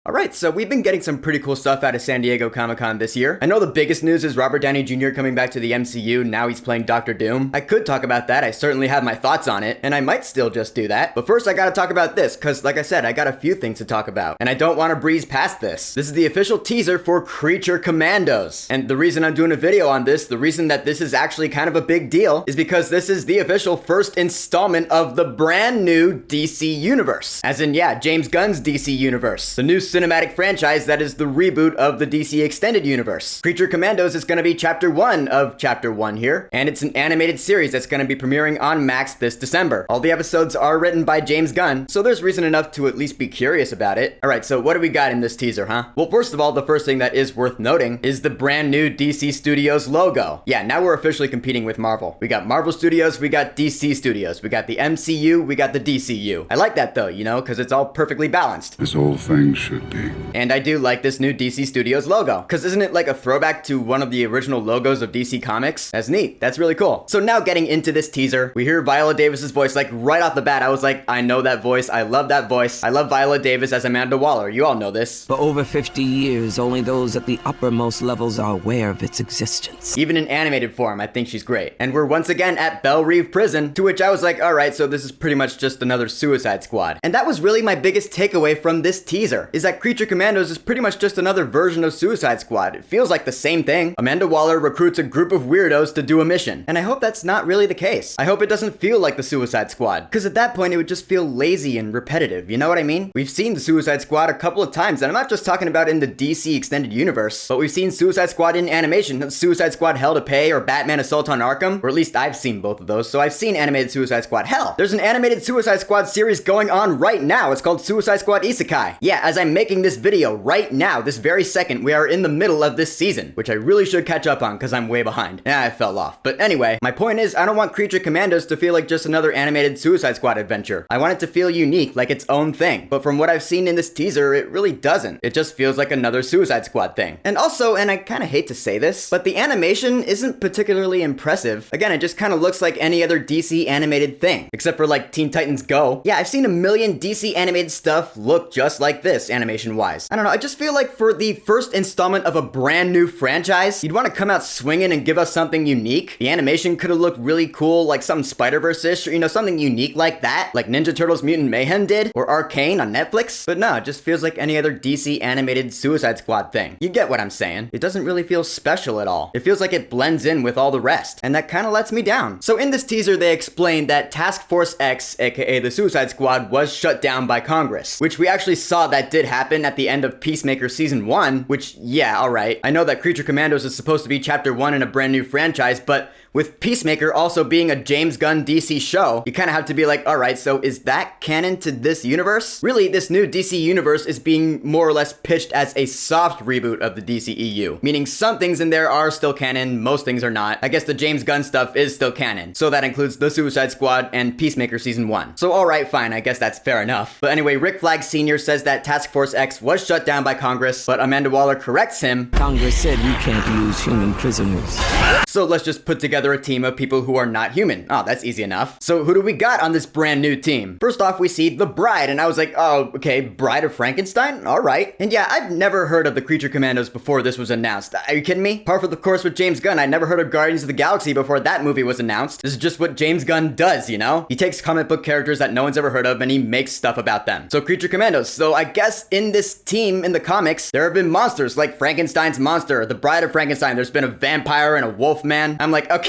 Alright, so we've been getting some pretty cool stuff out of San Diego Comic-Con this year. I know the biggest news is Robert Downey Jr. coming back to the MCU, now he's playing Doctor Doom. I could talk about that, I certainly have my thoughts on it, and I might still just do that. But first I gotta talk about this, cause like I said, I got a few things to talk about, and I don't want to breeze past this. This is the official teaser for Creature Commandos. And the reason I'm doing a video on this, the reason that this is actually kind of a big deal, is because this is the official first installment of the brand new DC universe. As in, yeah, James Gunn's DC universe. The new cinematic franchise that is the reboot of the DC Extended Universe. Creature Commandos is gonna be chapter 1 of chapter 1 here, and it's an animated series that's gonna be premiering on Max this December. All the episodes are written by James Gunn, so there's reason enough to at least be curious about it. Alright, so what do we got in this teaser, huh? Well, first of all, the first thing that is worth noting is the brand new DC Studios logo. Yeah, now we're officially competing with Marvel. We got Marvel Studios, we got DC Studios, we got the MCU, we got the DCU. I like that though, you know, because it's all perfectly balanced. As all things should be. And I do like this new DC Studios logo, because isn't it like a throwback to one of the original logos of DC Comics? That's neat. That's really cool. So now getting into this teaser, we hear Viola Davis's voice like right off the bat. I was like, I know that voice. I love that voice. I love Viola Davis as Amanda Waller. You all know this. For over 50 years, only those at the uppermost levels are aware of its existence. Even in animated form, I think she's great. And we're once again at Belle Reve Prison, to which I was like, alright, so this is pretty much just another Suicide Squad. And that was really my biggest takeaway from this teaser, is that Creature Commandos is pretty much just another version of Suicide Squad. It feels like the same thing. Amanda Waller recruits a group of weirdos to do a mission. And I hope that's not really the case. I hope it doesn't feel like the Suicide Squad, because at that point it would just feel lazy and repetitive, you know what I mean? We've seen the Suicide Squad a couple of times, and I'm not just talking about in the DC Extended Universe, but we've seen Suicide Squad in animation, Suicide Squad Hell to Pay or Batman Assault on Arkham, or at least I've seen both of those, so I've seen animated Suicide Squad. Hell, there's an animated Suicide Squad series going on right now. It's called Suicide Squad Isekai. Yeah, as I'm making this video right now, this very second, we are in the middle of this season, which I really should catch up on because I'm way behind. Yeah, I fell off. But anyway, my point is I don't want Creature Commandos to feel like just another animated Suicide Squad adventure. I want it to feel unique, like its own thing. But from what I've seen in this teaser, it really doesn't. It just feels like another Suicide Squad thing. And also, and I kind of hate to say this, but the animation isn't particularly impressive. Again, it just kind of looks like any other DC animated thing, except for like Teen Titans Go. Yeah, I've seen a million DC animated stuff look just like this animation-wise. I don't know, I just feel like for the first installment of a brand new franchise, you'd want to come out swinging and give us something unique. The animation could have looked really cool, like something Spider-Verse-ish, or you know, something unique like that, like Ninja Turtles Mutant Mayhem did, or Arcane on Netflix. But no, it just feels like any other DC animated Suicide Squad thing. You get what I'm saying. It doesn't really feel special at all. It feels like it blends in with all the rest, and that kind of lets me down. So in this teaser, they explained that Task Force X, aka the Suicide Squad, was shut down by Congress, which we actually saw that did happen at the end of Peacemaker Season 1, which, yeah, alright. I know that Creature Commandos is supposed to be Chapter 1 in a brand new franchise, but with Peacemaker also being a James Gunn DC show, you kind of have to be like, alright, so is that canon to this universe? Really, this new DC universe is being more or less pitched as a soft reboot of the DCEU, meaning some things in there are still canon, most things are not. I guess the James Gunn stuff is still canon, so that includes the Suicide Squad and Peacemaker Season 1. So alright, fine, I guess that's fair enough. But anyway, Rick Flag Sr. says that Task Force X was shut down by Congress, but Amanda Waller corrects him. Congress said you can't use human prisoners. So let's just put together a team of people who are not human. Oh, that's easy enough. So who do we got on this brand new team? First off, we see the Bride, and I was like, oh, okay, Bride of Frankenstein? Alright. And yeah, I've never heard of the Creature Commandos before this was announced. Are you kidding me? Par for the course with James Gunn. I never heard of Guardians of the Galaxy before that movie was announced. This is just what James Gunn does, you know? He takes comic book characters that no one's ever heard of and he makes stuff about them. So Creature Commandos. So I guess in this team in the comics, there have been monsters like Frankenstein's monster, the Bride of Frankenstein. There's been a vampire and a wolf man. I'm like, okay.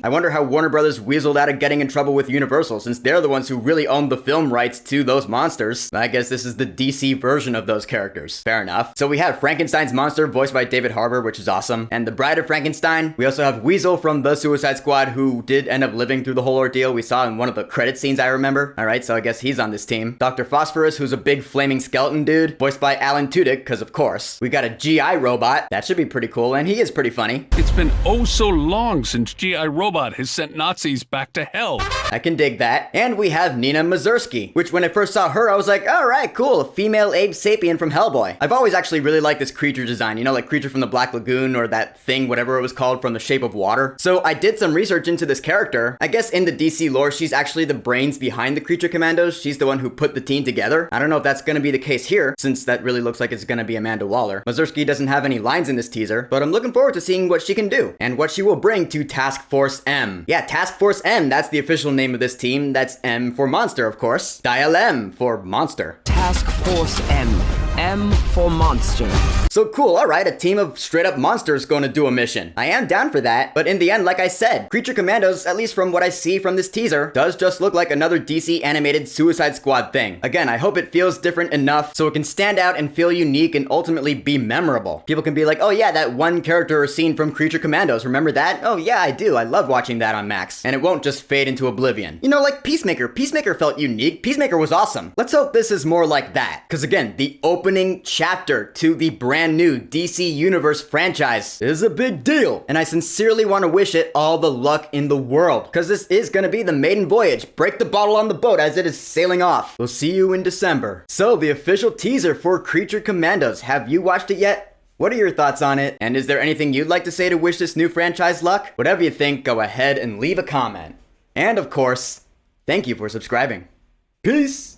I wonder how Warner Brothers weaseled out of getting in trouble with Universal, since they're the ones who really own the film rights to those monsters. I guess this is the DC version of those characters. Fair enough. So we have Frankenstein's monster, voiced by David Harbour, which is awesome. And the Bride of Frankenstein. We also have Weasel from the Suicide Squad, who did end up living through the whole ordeal. We saw in one of the credit scenes, I remember. Alright, so I guess he's on this team. Dr. Phosphorus, who's a big flaming skeleton dude, voiced by Alan Tudyk, because of course. We got a GI robot. That should be pretty cool, and he is pretty funny. It's been oh so long since since G.I. Robot has sent Nazis back to hell. I can dig that. And we have Nina Mazursky, which when I first saw her, I was like, alright, cool, a female Abe Sapien from Hellboy. I've always actually really liked this creature design, you know, like Creature from the Black Lagoon or that thing, whatever it was called, from The Shape of Water. So I did some research into this character. I guess in the DC lore, she's actually the brains behind the Creature Commandos. She's the one who put the team together. I don't know if that's gonna be the case here, since that really looks like it's gonna be Amanda Waller. Mazursky doesn't have any lines in this teaser, but I'm looking forward to seeing what she can do, and what she will bring to Task Force M. Yeah, Task Force M, that's the official name of this team. That's M for monster, of course. Dial M for monster. Task Force M. M for monster. So cool, alright, a team of straight up monsters gonna do a mission. I am down for that, but in the end, like I said, Creature Commandos, at least from what I see from this teaser, does just look like another DC animated Suicide Squad thing. Again, I hope it feels different enough so it can stand out and feel unique and ultimately be memorable. People can be like, oh yeah, that one character or scene from Creature Commandos, remember that? Oh yeah, I do, I love watching that on Max. And it won't just fade into oblivion. You know, like Peacemaker. Peacemaker felt unique. Peacemaker was awesome. Let's hope this is more like that. Cause again, the opening chapter to the brand new DC Universe franchise is a big deal, and I sincerely want to wish it all the luck in the world, because this is going to be the maiden voyage. Break the bottle on the boat as it is sailing off. We'll see you in December. So, the official teaser for Creature Commandos. Have you watched it yet? What are your thoughts on it? And is there anything you'd like to say to wish this new franchise luck? Whatever you think, go ahead and leave a comment. And of course, thank you for subscribing. Peace!